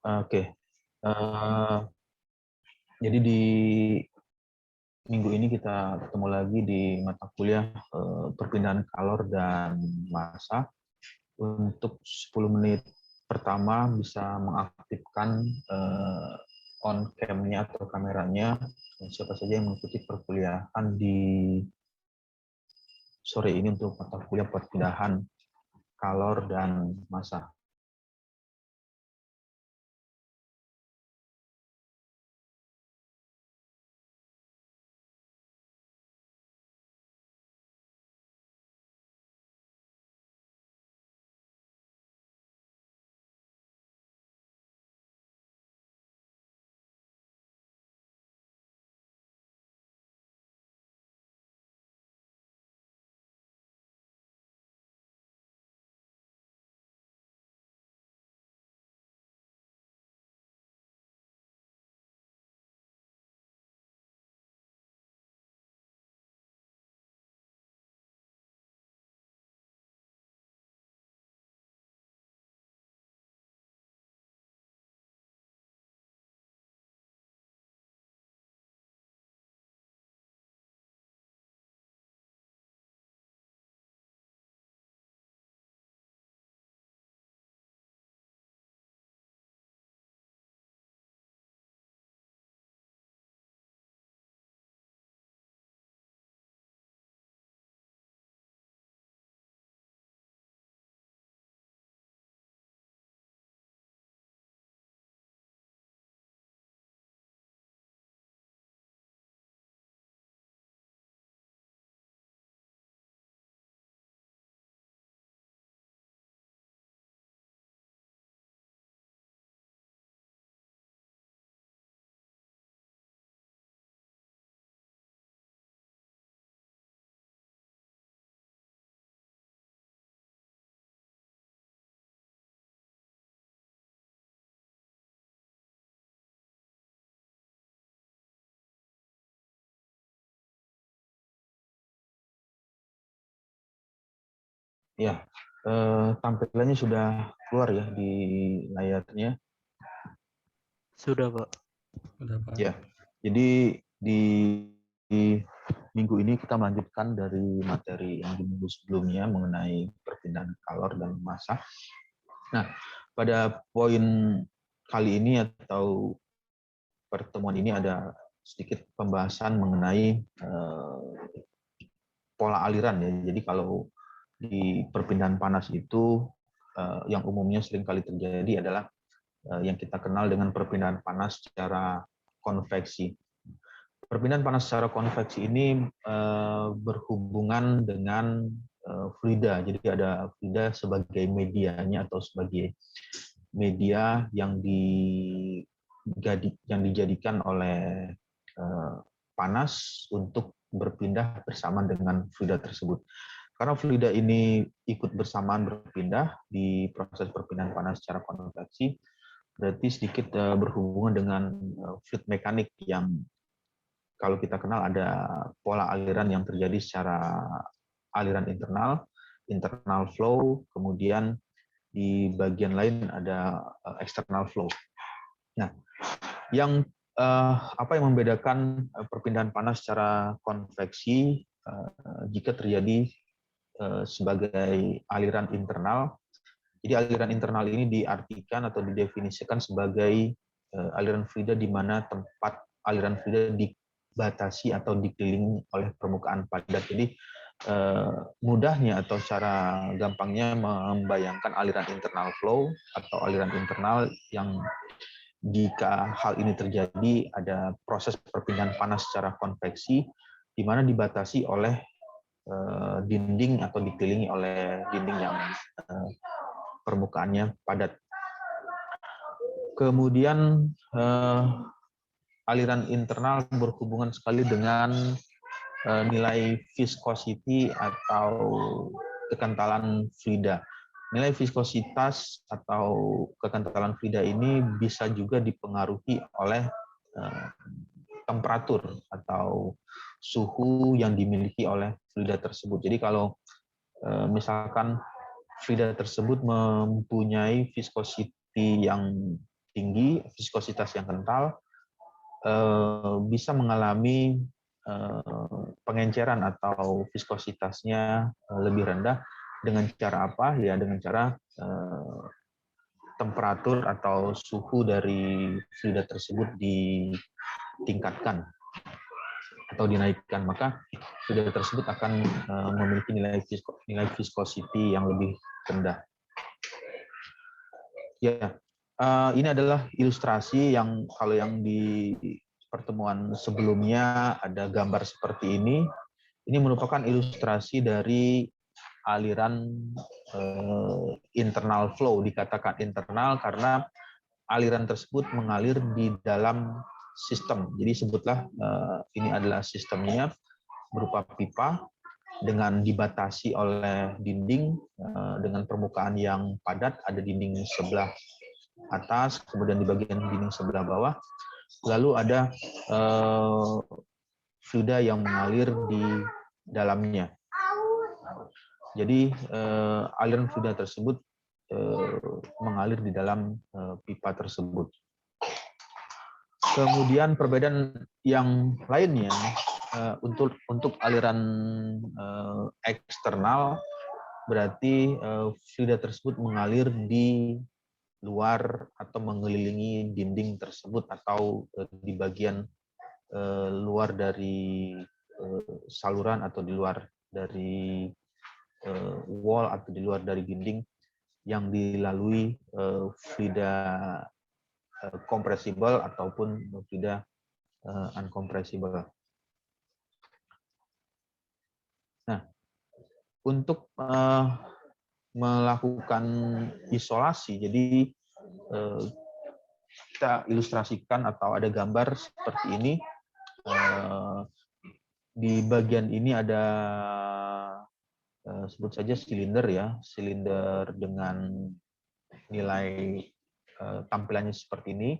Oke. Eh, jadi di minggu ini kita ketemu lagi di mata kuliah perpindahan kalor dan massa. Untuk 10 menit pertama bisa mengaktifkan on cam-nya atau kameranya siapa saja yang mengikuti perkuliahan di sore ini untuk mata kuliah perpindahan kalor dan massa. Ya, tampilannya sudah keluar ya di layarnya. Sudah, Pak. Udah, Pak. Ya, jadi di minggu ini kita melanjutkan dari materi yang di minggu sebelumnya mengenai perpindahan kalor dan massa. Nah, pada poin kali ini atau pertemuan ini ada sedikit pembahasan mengenai pola aliran ya. Jadi kalau di perpindahan panas itu yang umumnya sering kali terjadi adalah yang kita kenal dengan perpindahan panas secara konveksi. Perpindahan panas secara konveksi ini berhubungan dengan fluida. Jadi ada fluida sebagai medianya atau sebagai media yang dijadikan oleh panas untuk berpindah bersama dengan fluida tersebut. Karena fluida ini ikut bersamaan berpindah di proses perpindahan panas secara konveksi, berarti sedikit berhubungan dengan fluid mekanik yang kalau kita kenal ada pola aliran yang terjadi secara aliran internal flow, kemudian di bagian lain ada external flow. Nah, apa yang membedakan perpindahan panas secara konveksi jika terjadi sebagai aliran internal. Jadi aliran internal ini diartikan atau didefinisikan sebagai aliran fluida di mana tempat aliran fluida dibatasi atau dikelilingi oleh permukaan padat. Jadi mudahnya atau cara gampangnya membayangkan aliran internal flow atau aliran internal yang jika hal ini terjadi ada proses perpindahan panas secara konveksi di mana dibatasi oleh dinding atau dikelilingi oleh dinding yang permukaannya padat. Kemudian aliran internal berhubungan sekali dengan nilai viscosity atau kekentalan fluida. Nilai viskositas atau kekentalan fluida ini bisa juga dipengaruhi oleh temperatur atau suhu yang dimiliki oleh fluida tersebut. Jadi kalau misalkan fluida tersebut mempunyai viscosity yang tinggi, viskositas yang kental, bisa mengalami pengenceran atau viskositasnya lebih rendah dengan cara apa? Ya dengan cara temperatur atau suhu dari fluida tersebut ditingkatkan atau dinaikkan, maka fluida tersebut akan memiliki nilai viscosity yang lebih rendah. Ya, ini adalah ilustrasi yang kalau yang di pertemuan sebelumnya ada gambar seperti ini. Ini merupakan ilustrasi dari aliran internal flow. Dikatakan internal karena aliran tersebut mengalir di dalam sistem. Jadi sebutlah ini adalah sistemnya berupa pipa dengan dibatasi oleh dinding dengan permukaan yang padat, ada dinding sebelah atas, kemudian di bagian dinding sebelah bawah, lalu ada fluida yang mengalir di dalamnya. Jadi aliran fluida tersebut mengalir di dalam pipa tersebut. Kemudian perbedaan yang lainnya untuk aliran eksternal berarti fluida tersebut mengalir di luar atau mengelilingi dinding tersebut atau di bagian luar dari saluran atau di luar dari wall atau di luar dari dinding yang dilalui fluida compressible ataupun fluida uncompressible. Nah, untuk melakukan isolasi, jadi kita ilustrasikan atau ada gambar seperti ini. Di bagian ini ada sebut saja silinder ya, silinder dengan nilai tampilannya seperti ini.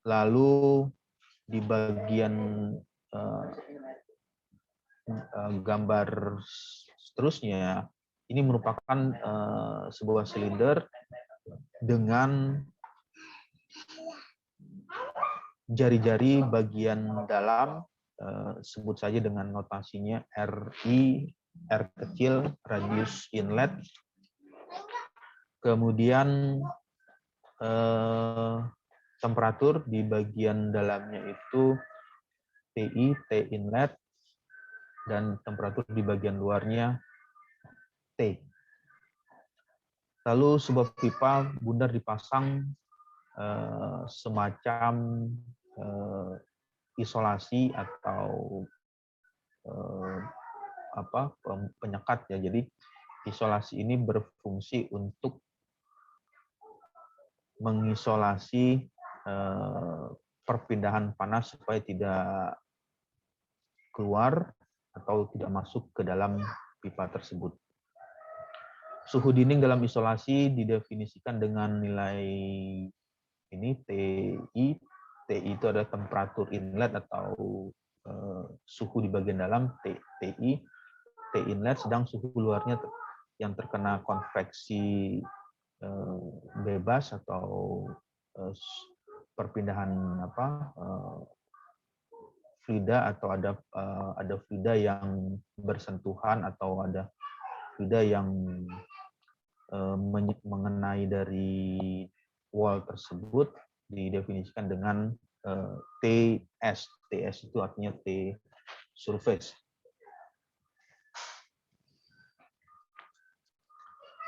Lalu di bagian gambar seterusnya, ini merupakan sebuah silinder dengan jari-jari bagian dalam, sebut saja dengan notasinya RI, R kecil, radius inlet. Kemudian temperatur di bagian dalamnya itu TI, T inlet, dan temperatur di bagian luarnya T. Lalu sebuah pipa bundar dipasang semacam isolasi atau penyekat ya. Jadi isolasi ini berfungsi untuk mengisolasi perpindahan panas supaya tidak keluar atau tidak masuk ke dalam pipa tersebut. Suhu dinding dalam isolasi didefinisikan dengan nilai ini TI. TI itu adalah temperatur inlet atau suhu di bagian dalam, TI. T inlet, sedang suhu luarnya yang terkena konveksi bebas atau perpindahan fluida atau ada fluida yang bersentuhan atau ada fluida yang mengenai dari wall tersebut didefinisikan dengan TS. TS itu artinya T surface.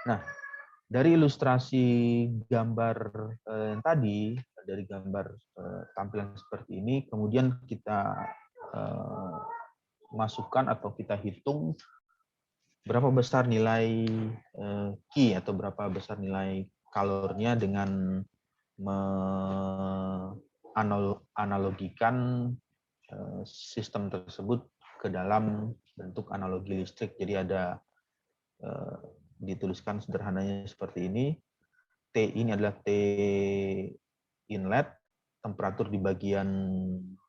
Nah, dari ilustrasi gambar yang tadi, dari gambar tampilan seperti ini, kemudian kita masukkan atau kita hitung berapa besar nilai Q atau berapa besar nilai kalornya dengan menganalogikan sistem tersebut ke dalam bentuk analogi listrik. Jadi ada dituliskan sederhananya seperti ini. T ini adalah T inlet, temperatur di bagian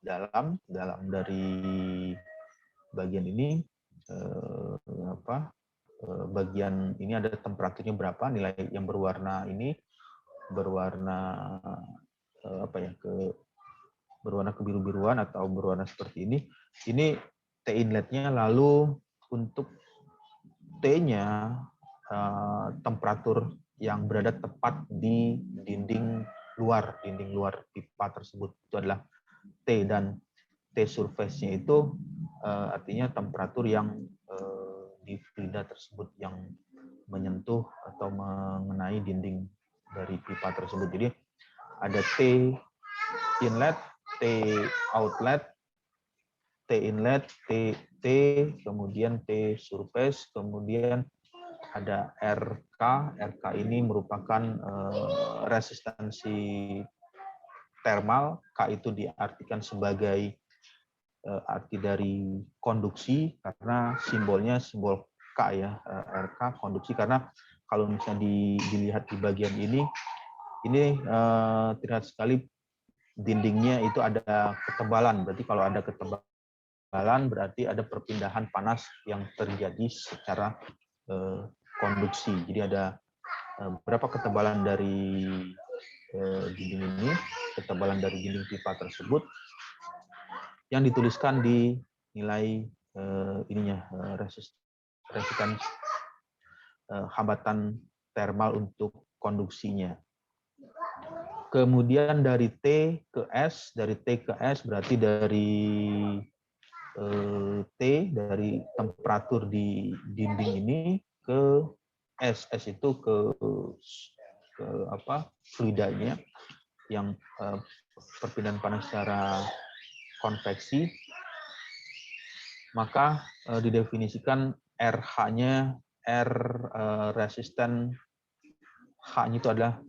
dalam dari bagian ini, bagian ini ada temperaturnya berapa, nilai yang berwarna ini. berwarna berwarna kebiru-biruan atau berwarna seperti ini T inletnya. Lalu untuk T-nya temperatur yang berada tepat di dinding luar pipa tersebut, itu adalah T. Dan T surface-nya itu artinya temperatur yang di fluida tersebut yang menyentuh atau mengenai dinding dari pipa tersebut. Jadi ada T inlet, T outlet, T inlet, T, kemudian T surface, kemudian ada RK. RK ini merupakan resistansi thermal. K itu diartikan sebagai arti dari konduksi karena simbolnya simbol K ya, RK konduksi. Karena kalau misalnya dilihat di bagian ini terlihat sekali dindingnya itu ada ketebalan. Berarti kalau ada ketebalan berarti ada perpindahan panas yang terjadi secara konduksi. Jadi ada berapa ketebalan dari dinding ini, ketebalan dari dinding pipa tersebut yang dituliskan di nilai resistance hambatan thermal untuk konduksinya. Kemudian dari T ke S berarti dari T dari temperatur di dinding ini ke S itu ke fluidanya yang perpindahan panas secara konveksi. Maka didefinisikan RH-nya, resisten H-nya itu adalah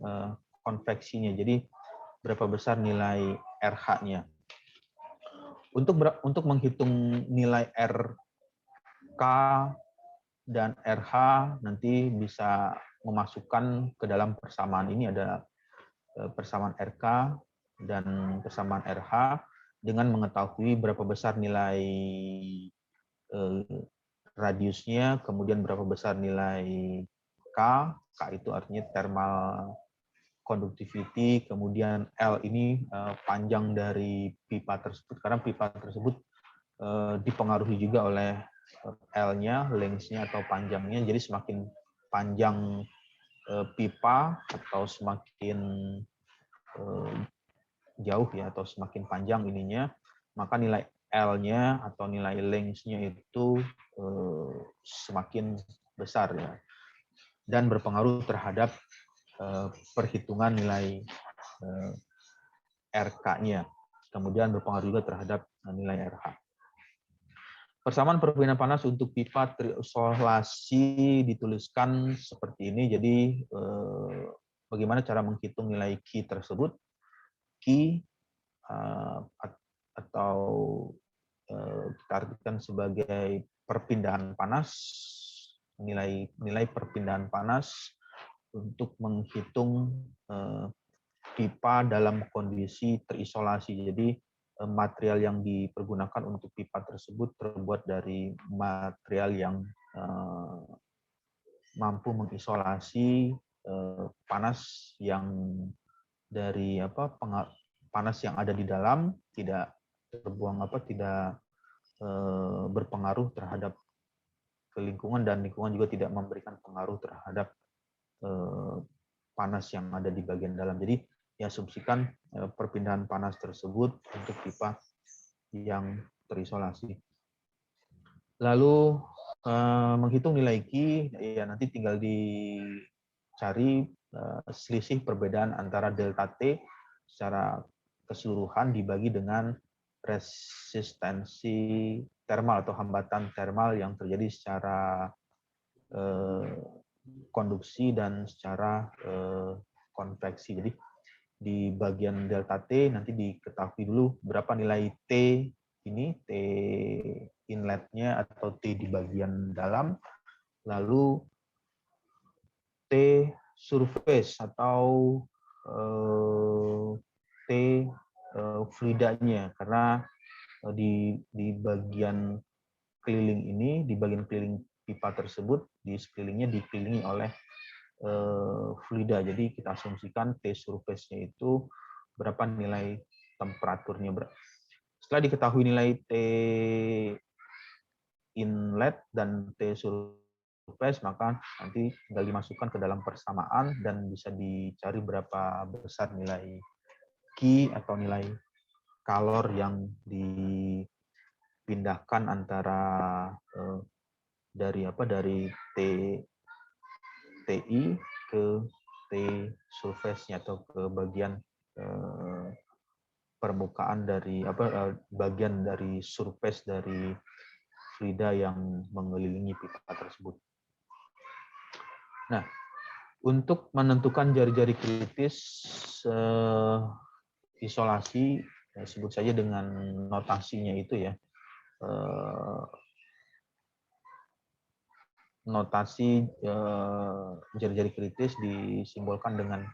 konveksinya. Jadi berapa besar nilai RH-nya. Untuk menghitung nilai RK dan RH nanti bisa memasukkan ke dalam persamaan ini, ada persamaan RK dan persamaan RH dengan mengetahui berapa besar nilai radiusnya, kemudian berapa besar nilai K itu artinya thermal conductivity, kemudian L ini panjang dari pipa tersebut, karena pipa tersebut dipengaruhi juga oleh L-nya, length-nya atau panjangnya. Jadi semakin panjang pipa atau semakin jauh ya, atau semakin panjang ininya, maka nilai L-nya atau nilai length-nya itu semakin besar ya, dan berpengaruh terhadap perhitungan nilai RK-nya, kemudian berpengaruh juga terhadap nilai RH. Persamaan perpindahan panas untuk pipa terisolasi dituliskan seperti ini. Jadi bagaimana cara menghitung nilai Q tersebut? Q atau kita artikan sebagai perpindahan panas, nilai perpindahan panas untuk menghitung pipa dalam kondisi terisolasi. Jadi material yang dipergunakan untuk pipa tersebut terbuat dari material yang mampu mengisolasi panas yang dari panas yang ada di dalam, tidak terbuang tidak berpengaruh terhadap ke lingkungan, dan lingkungan juga tidak memberikan pengaruh terhadap panas yang ada di bagian dalam. Jadi diasumsikan perpindahan panas tersebut untuk pipa yang terisolasi. Lalu menghitung nilai Q, ya nanti tinggal dicari selisih perbedaan antara delta T secara keseluruhan dibagi dengan resistensi thermal atau hambatan thermal yang terjadi secara konduksi dan secara konveksi. Jadi di bagian delta T nanti diketahui dulu berapa nilai T ini, T inletnya atau T di bagian dalam, lalu T surface atau T fluidanya, karena di bagian keliling ini, di bagian keliling pipa tersebut, di sekelilingnya dikelilingi oleh fluida. Jadi kita asumsikan T surface-nya itu berapa nilai temperaturnya. Setelah diketahui nilai T inlet dan T surface, maka nanti tinggal dimasukkan ke dalam persamaan dan bisa dicari berapa besar nilai Q atau nilai kalor yang dipindahkan antara dari TI ke T surface-nya atau ke bagian permukaan dari bagian dari surface dari fluida yang mengelilingi pipa tersebut. Nah, untuk menentukan jari-jari kritis isolasi, sebut saja dengan notasinya itu ya. Notasi jari-jari kritis disimbolkan dengan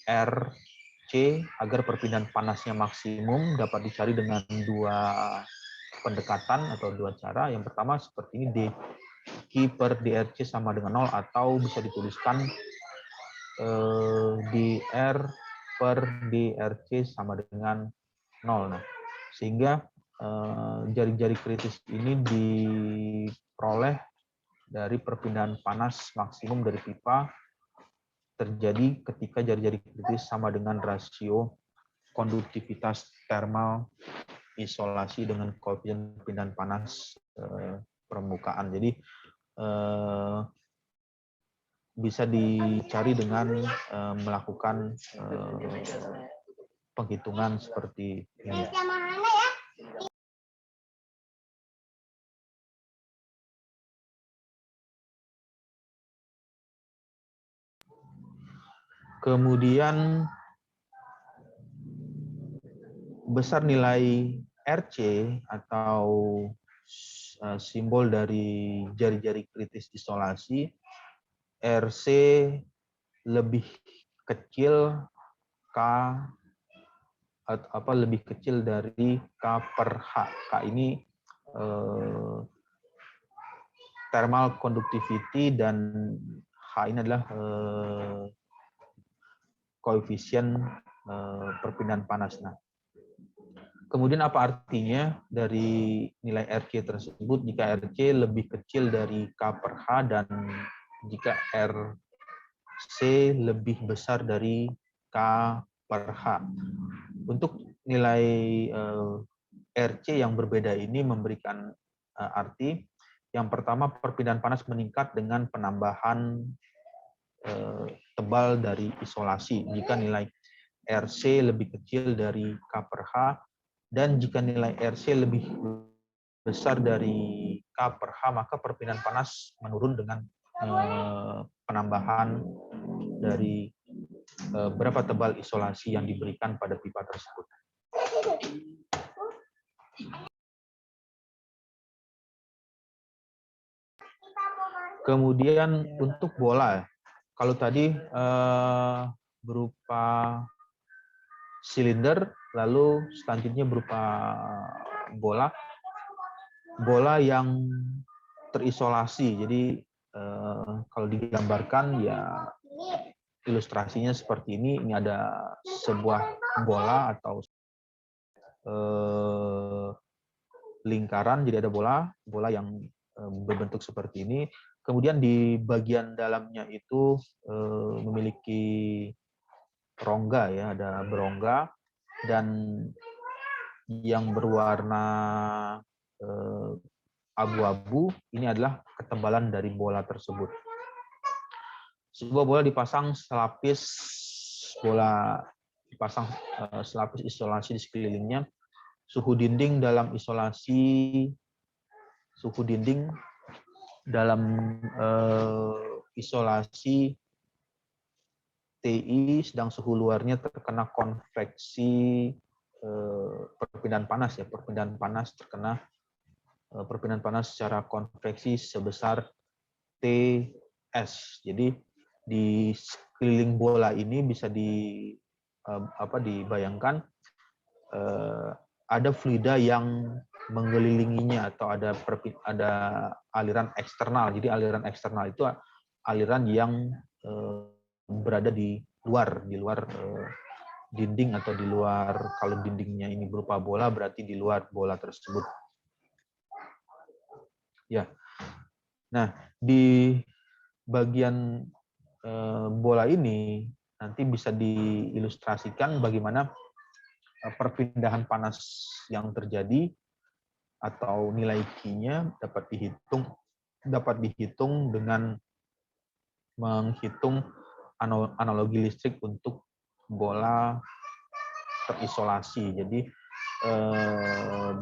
RC agar perpindahan panasnya maksimum dapat dicari dengan dua pendekatan atau dua cara. Yang pertama seperti ini, dQ per dRC sama dengan 0, atau bisa dituliskan dR per dRC sama dengan 0. Nah, sehingga jari-jari kritis ini diperoleh dari perpindahan panas maksimum dari pipa terjadi ketika jari-jari kritis sama dengan rasio konduktivitas thermal isolasi dengan koefisien perpindahan panas permukaan. Jadi bisa dicari dengan melakukan penghitungan seperti ini. Kemudian besar nilai RC atau simbol dari jari-jari kritis isolasi, RC lebih kecil K lebih kecil dari K per H. K ini thermal conductivity dan H ini adalah koefisien perpindahan panas. Nah, kemudian apa artinya dari nilai RC tersebut jika RC lebih kecil dari K per H dan jika RC lebih besar dari K per H. Untuk nilai RC yang berbeda ini memberikan arti. Yang pertama, perpindahan panas meningkat dengan penambahan tebal dari isolasi. Jika nilai RC lebih kecil dari K per H, dan jika nilai RC lebih besar dari K per H, maka perpindahan panas menurun dengan penambahan dari berapa tebal isolasi yang diberikan pada pipa tersebut. Kemudian untuk bola, kalau tadi berupa silinder, lalu selanjutnya berupa bola yang terisolasi. Jadi kalau digambarkan ya ilustrasinya seperti ini. Ini ada sebuah bola atau lingkaran. Jadi ada bola yang berbentuk seperti ini. Kemudian di bagian dalamnya itu memiliki rongga ya, ada berongga, dan yang berwarna abu-abu ini adalah ketebalan dari bola tersebut. Sebuah bola dipasang selapis isolasi di sekelilingnya. Suhu dinding dalam isolasi TI, sedang suhu luarnya terkena konveksi perpindahan panas ya. Perpindahan panas secara konveksi sebesar TS. Jadi di sekeliling bola ini bisa dibayangkan ada fluida yang mengelilinginya atau ada aliran eksternal. Jadi aliran eksternal itu aliran yang berada di luar dinding, atau di luar, kalau dindingnya ini berupa bola berarti di luar bola tersebut. Ya. Nah, di bagian bola ini nanti bisa diilustrasikan bagaimana perpindahan panas yang terjadi atau nilai Q-nya dapat dihitung dengan menghitung analogi listrik untuk bola terisolasi. Jadi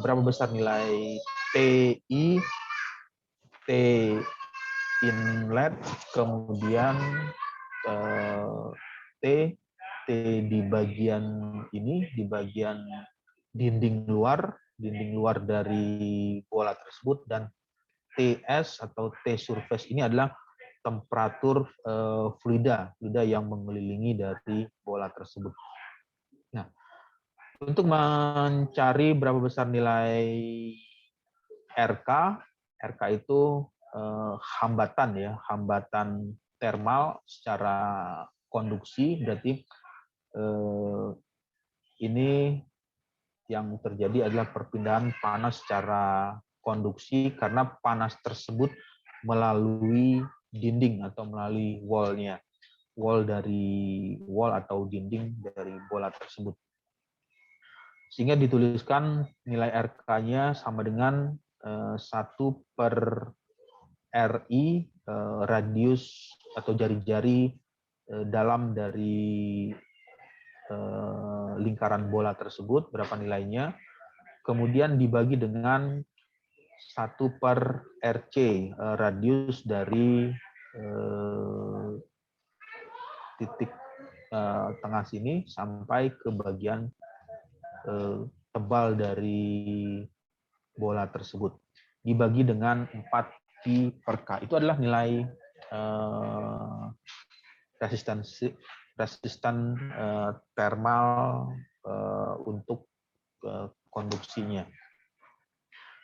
berapa besar nilai TI, T inlet, kemudian T di bagian ini, di bagian dinding luar dari bola tersebut, dan TS atau T surface ini adalah temperatur fluida yang mengelilingi dari bola tersebut. Nah, untuk mencari berapa besar nilai RK itu hambatan termal secara konduksi, berarti ini yang terjadi adalah perpindahan panas secara konduksi karena panas tersebut melalui dinding atau melalui wall atau dinding dari bola tersebut. Sehingga dituliskan nilai RK-nya sama dengan 1 per RI, radius atau jari-jari dalam dari lingkaran bola tersebut, berapa nilainya, kemudian dibagi dengan 1 per RC, radius dari titik tengah sini sampai ke bagian tebal dari bola tersebut, dibagi dengan 4 pi per K. Itu adalah nilai resistan termal untuk konduksinya.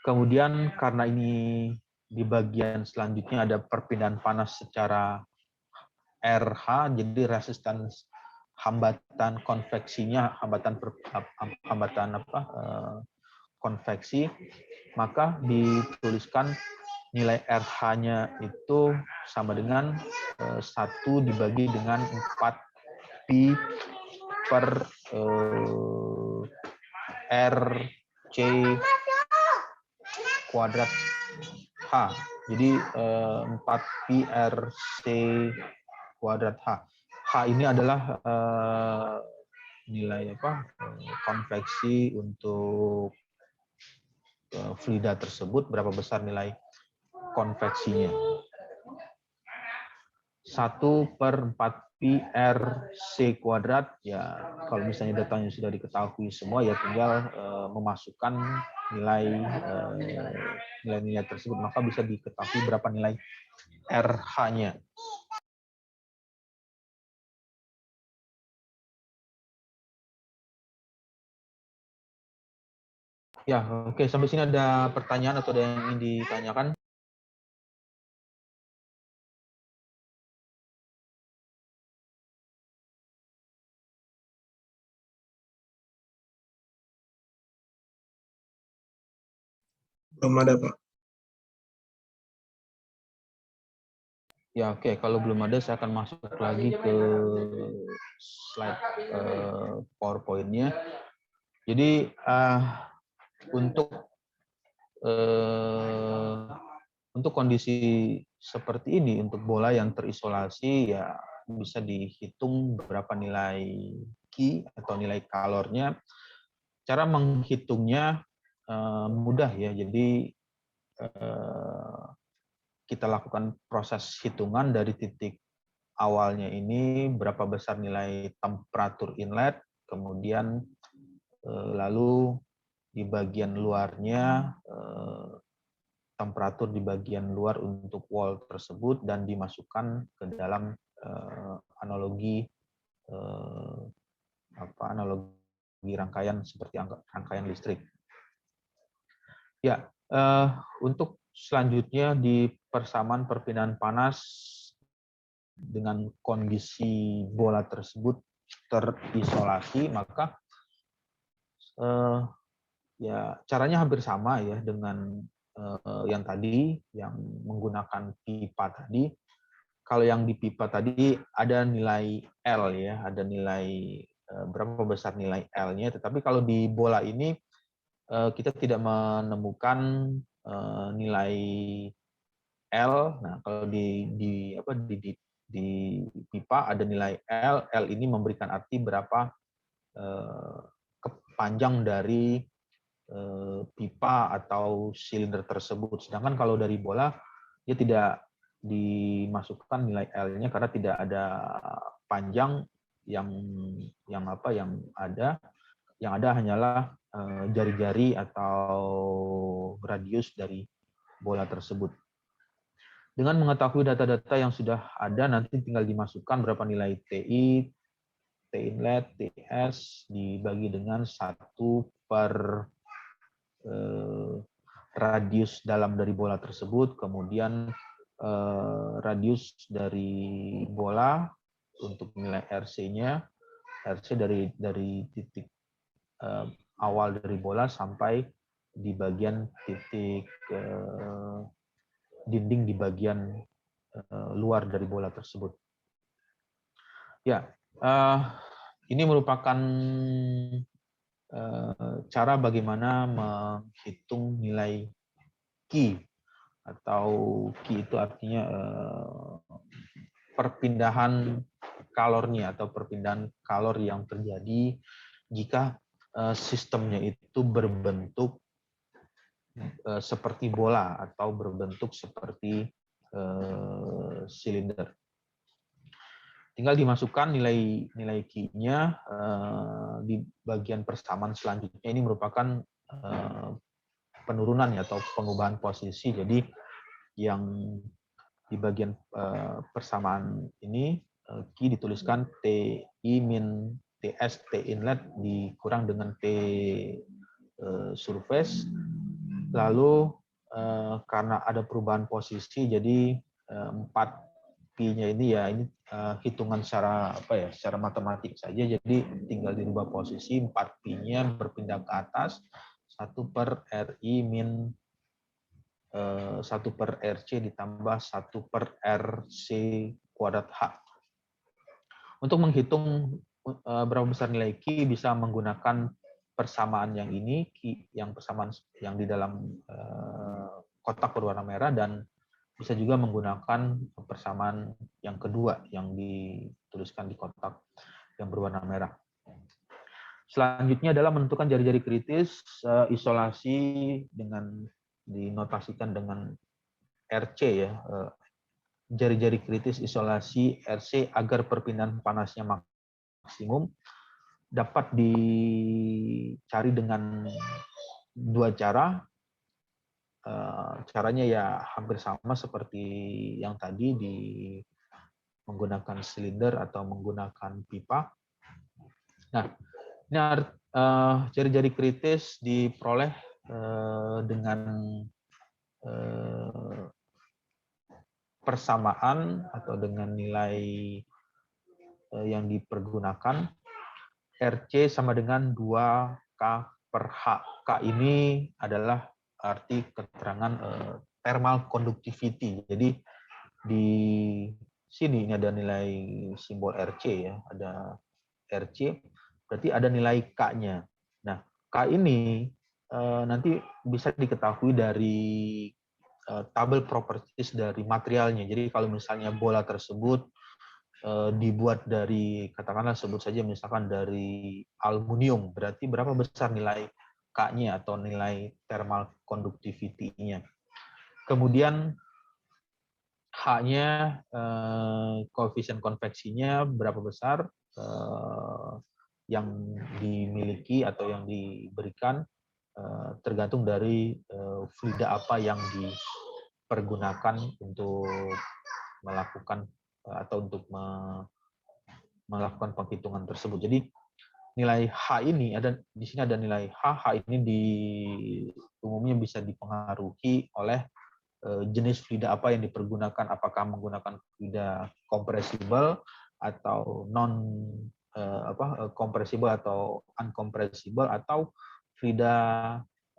Kemudian karena ini di bagian selanjutnya ada perpindahan panas secara RH, jadi resistan hambatan konveksinya, konveksi, maka dituliskan nilai RH-nya itu sama dengan 1 dibagi dengan 4 pi per RC kuadrat H. Jadi 4 pi RC kuadrat H. H ini adalah nilai konveksi untuk fluida tersebut, berapa besar nilai konveksinya. 1 per 4 pi RC kuadrat, ya kalau misalnya datanya sudah diketahui semua, ya tinggal memasukkan nilai-nilai tersebut, maka bisa diketahui berapa nilai RH-nya. Ya, oke. Sampai sini ada pertanyaan atau ada yang ingin ditanyakan? Belum ada, Pak. Ya, oke. Kalau belum ada, saya akan masuk lagi ke slide PowerPoint-nya. Jadi, untuk kondisi seperti ini, untuk bola yang terisolasi, ya bisa dihitung berapa nilai Q atau nilai kalornya. Cara menghitungnya mudah ya. Jadi kita lakukan proses hitungan dari titik awalnya ini, berapa besar nilai temperatur inlet, kemudian lalu di bagian luarnya temperatur di bagian luar untuk wall tersebut, dan dimasukkan ke dalam analogi rangkaian seperti rangkaian listrik. Ya, untuk selanjutnya di persamaan perpindahan panas dengan kondisi bola tersebut terisolasi, maka ya caranya hampir sama ya dengan yang tadi, yang menggunakan pipa tadi. Kalau yang di pipa tadi ada nilai L ya, ada nilai berapa besar nilai L-nya. Tetapi kalau di bola ini kita tidak menemukan nilai L. Nah, kalau di pipa ada nilai L. L ini memberikan arti berapa panjang dari pipa atau silinder tersebut. Sedangkan kalau dari bola dia tidak dimasukkan nilai L-nya karena tidak ada panjang yang ada hanyalah jari-jari atau radius dari bola tersebut. Dengan mengetahui data-data yang sudah ada, nanti tinggal dimasukkan berapa nilai TI, T inlet, TS dibagi dengan 1 per radius dalam dari bola tersebut, kemudian radius dari bola untuk nilai RC-nya, RC dari titik awal dari bola sampai di bagian titik dinding di bagian luar dari bola tersebut. Ya, ini merupakan cara bagaimana menghitung nilai Q, atau Q itu artinya perpindahan kalornya atau perpindahan kalor yang terjadi jika sistemnya itu berbentuk seperti bola atau berbentuk seperti silinder. Tinggal dimasukkan nilai Q-nya di bagian persamaan selanjutnya. Ini merupakan penurunan atau pengubahan posisi. Jadi yang di bagian persamaan ini Q dituliskan TI min TS T inlet dikurang dengan T surface. Lalu karena ada perubahan posisi, jadi 4 P-nya ini ya ini hitungan secara secara matematik saja. Jadi tinggal dirubah posisi, 4 P-nya berpindah ke atas, 1 per RI min 1 per RC ditambah 1 per RC kuadrat H. Untuk menghitung berapa besar nilai Q bisa menggunakan persamaan yang ini, yang persamaan yang di dalam kotak berwarna merah, dan bisa juga menggunakan persamaan yang kedua yang dituliskan di kotak yang berwarna merah. Selanjutnya adalah menentukan jari-jari kritis, isolasi dengan dinotasikan dengan RC ya. Jari-jari kritis isolasi RC agar perpindahan panasnya maksimum dapat dicari dengan 2 cara. Caranya ya hampir sama seperti yang tadi, menggunakan silinder atau menggunakan pipa. Nah, ini jari-jari kritis diperoleh dengan persamaan atau dengan nilai yang dipergunakan. RC sama dengan 2K per H. K ini adalah arti keterangan thermal conductivity. Jadi di sini ini ada nilai simbol RC ya, ada RC, berarti ada nilai K-nya. Nah, K ini nanti bisa diketahui dari tabel properties dari materialnya. Jadi kalau misalnya bola tersebut dibuat dari, katakanlah sebut saja misalkan dari aluminium, berarti berapa besar nilai K-nya atau nilai thermal conductivity-nya. Kemudian H-nya, koefisien konveksinya berapa besar yang dimiliki atau yang diberikan, tergantung dari fluida apa yang dipergunakan untuk melakukan atau untuk melakukan penghitungan tersebut. Jadi nilai H ini di sini ada nilai H. H ini umumnya bisa dipengaruhi oleh jenis fluida apa yang dipergunakan, apakah menggunakan fluida kompresibel atau kompresibel atau uncompressible, atau fluida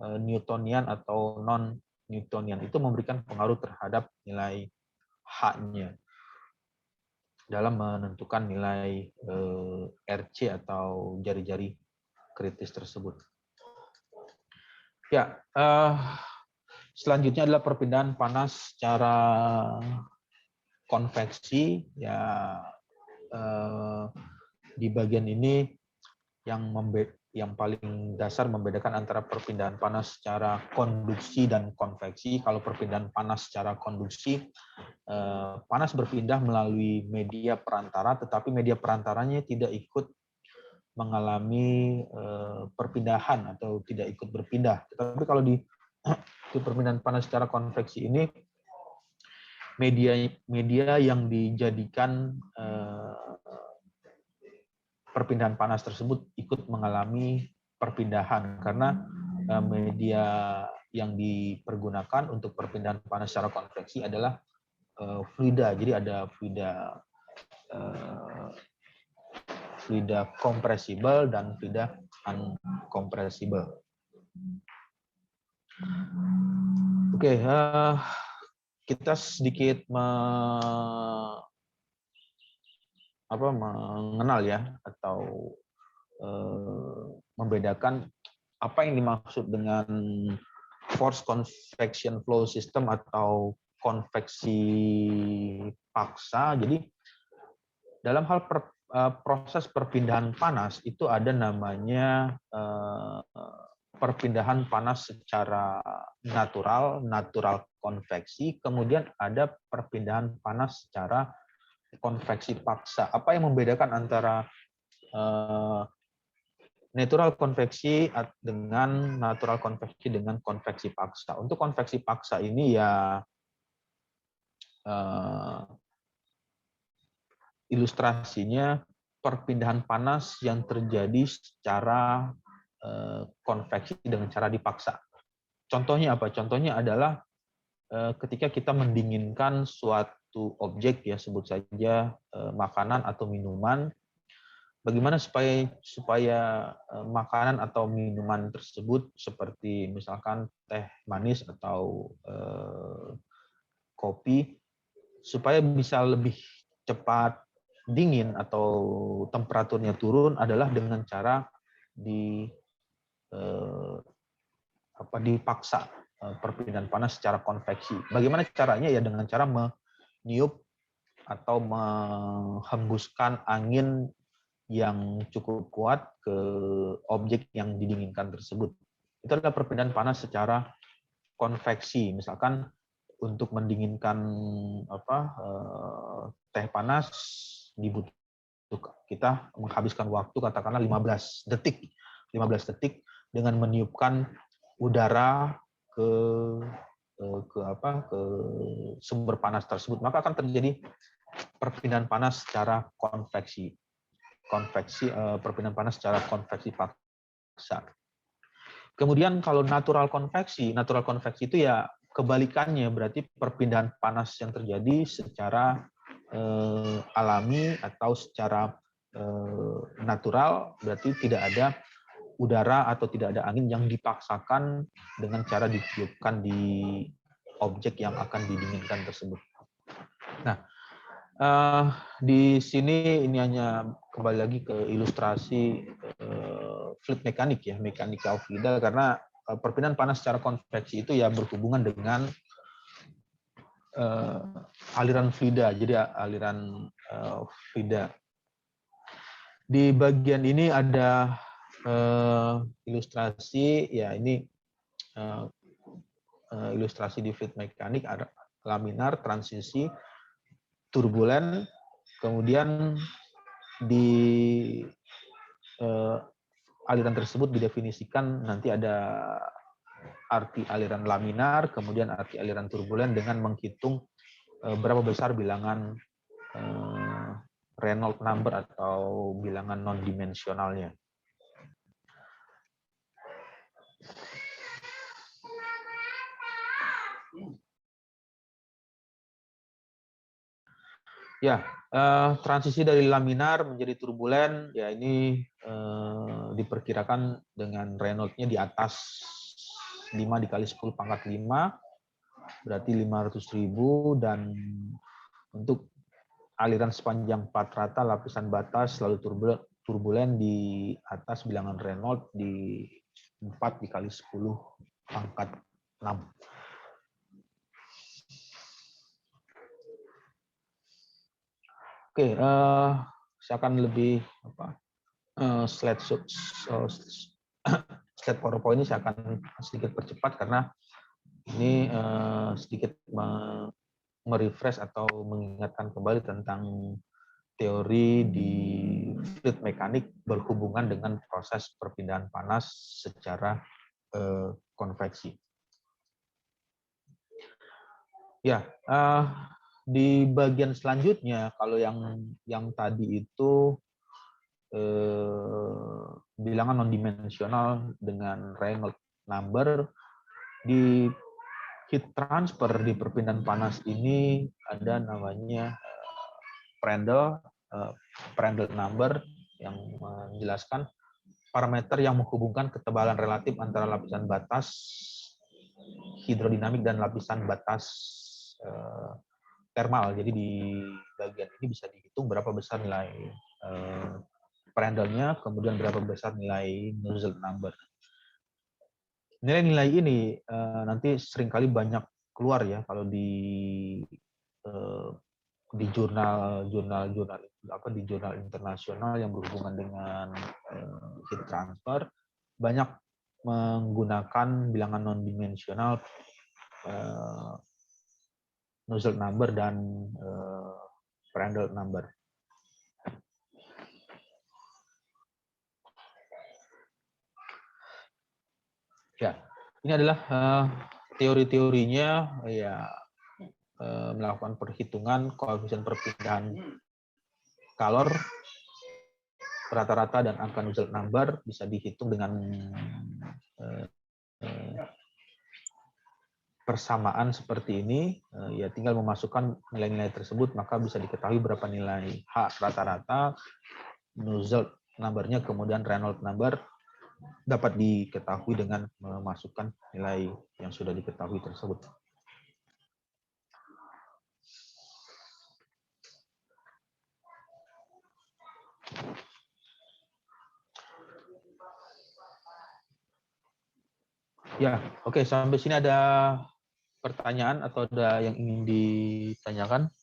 Newtonian atau non Newtonian. Itu memberikan pengaruh terhadap nilai H-nya dalam menentukan nilai RC atau jari-jari kritis tersebut. Ya, selanjutnya adalah perpindahan panas secara konveksi. Ya, di bagian ini yang paling dasar membedakan antara perpindahan panas secara konduksi dan konveksi. Kalau perpindahan panas secara konduksi, panas berpindah melalui media perantara, tetapi media perantaranya tidak ikut mengalami perpindahan atau tidak ikut berpindah. Tetapi kalau di perpindahan panas secara konveksi ini, media yang dijadikan perpindahan panas tersebut ikut mengalami perpindahan, karena media yang dipergunakan untuk perpindahan panas secara konveksi adalah fluida. Jadi ada fluida kompresibel dan fluida uncompressible. Oke, kita sedikit mengenal ya, atau membedakan apa yang dimaksud dengan forced convection flow system atau konveksi paksa. Jadi dalam hal proses perpindahan panas itu ada namanya perpindahan panas secara natural konveksi, kemudian ada perpindahan panas secara konveksi paksa. Apa yang membedakan antara natural konveksi dengan natural konveksi dengan konveksi paksa? Untuk konveksi paksa ini ya ilustrasinya perpindahan panas yang terjadi secara konveksi dengan cara dipaksa. Contohnya apa? Contohnya adalah ketika kita mendinginkan suatu objek, ya sebut saja makanan atau minuman, bagaimana supaya makanan atau minuman tersebut seperti misalkan teh manis atau kopi, supaya bisa lebih cepat dingin atau temperaturnya turun adalah dengan cara dipaksa perpindahan panas secara konveksi. Bagaimana caranya? Ya dengan cara meniup atau menghembuskan angin yang cukup kuat ke objek yang didinginkan tersebut. Itu adalah perpindahan panas secara konveksi. Misalkan untuk mendinginkan teh panas dibutuhkan, kita menghabiskan waktu katakanlah 15 detik dengan meniupkan udara ke sumber panas tersebut, maka akan terjadi perpindahan panas secara konveksi. Perpindahan panas secara konveksi paksa. Kemudian kalau natural konveksi itu ya kebalikannya, berarti perpindahan panas yang terjadi secara alami atau secara natural, berarti tidak ada udara atau tidak ada angin yang dipaksakan dengan cara ditiupkan di objek yang akan didinginkan tersebut. Nah, di sini ini hanya kembali lagi ke ilustrasi fluid mekanik ya, mechanical fluida, karena perpindahan panas secara konveksi itu ya berhubungan dengan aliran fluida, jadi aliran fluida. Di bagian ini ada ilustrasi, ya ini ilustrasi di fluid mekanik, ada laminar, transisi, turbulen, kemudian di aliran tersebut didefinisikan nanti ada arti aliran laminar, kemudian arti aliran turbulen dengan menghitung berapa besar bilangan Reynolds number atau bilangan non-dimensionalnya. Ya, transisi dari laminar menjadi turbulen, ya ini diperkirakan dengan Reynolds-nya di atas 5 dikali 10 pangkat 5, berarti 500.000, dan untuk aliran sepanjang 4 rata lapisan batas selalu turbulen di atas bilangan Reynolds di 4 dikali 10 pangkat 6. Oke, saya akan lebih slide PowerPoint ini saya akan sedikit percepat karena ini sedikit merefresh atau mengingatkan kembali tentang teori di fluid mekanik berhubungan dengan proses perpindahan panas secara konveksi. Ya, di bagian selanjutnya, kalau yang tadi itu bilangan non-dimensional dengan Reynolds number, di heat transfer di perpindahan panas ini ada namanya Prandtl number yang menjelaskan parameter yang menghubungkan ketebalan relatif antara lapisan batas hidrodinamik dan lapisan batas termal. Jadi di bagian ini bisa dihitung berapa besar nilai Prandtl-nya, kemudian berapa besar nilai Nusselt number. Nilai-nilai ini nanti seringkali banyak keluar ya kalau di jurnal internasional yang berhubungan dengan heat transfer, banyak menggunakan bilangan non-dimensional Nusselt number dan Prandtl number. Ya, ini adalah teori-teorinya, ya, melakukan perhitungan koefisien perpindahan kalor rata-rata dan angka Nusselt number bisa dihitung dengan persamaan seperti ini. Ya tinggal memasukkan nilai-nilai tersebut maka bisa diketahui berapa nilai H rata-rata, Nusselt number-nya, kemudian Reynolds number dapat diketahui dengan memasukkan nilai yang sudah diketahui tersebut. Ya, oke, sampai sini ada pertanyaan atau ada yang ingin ditanyakan?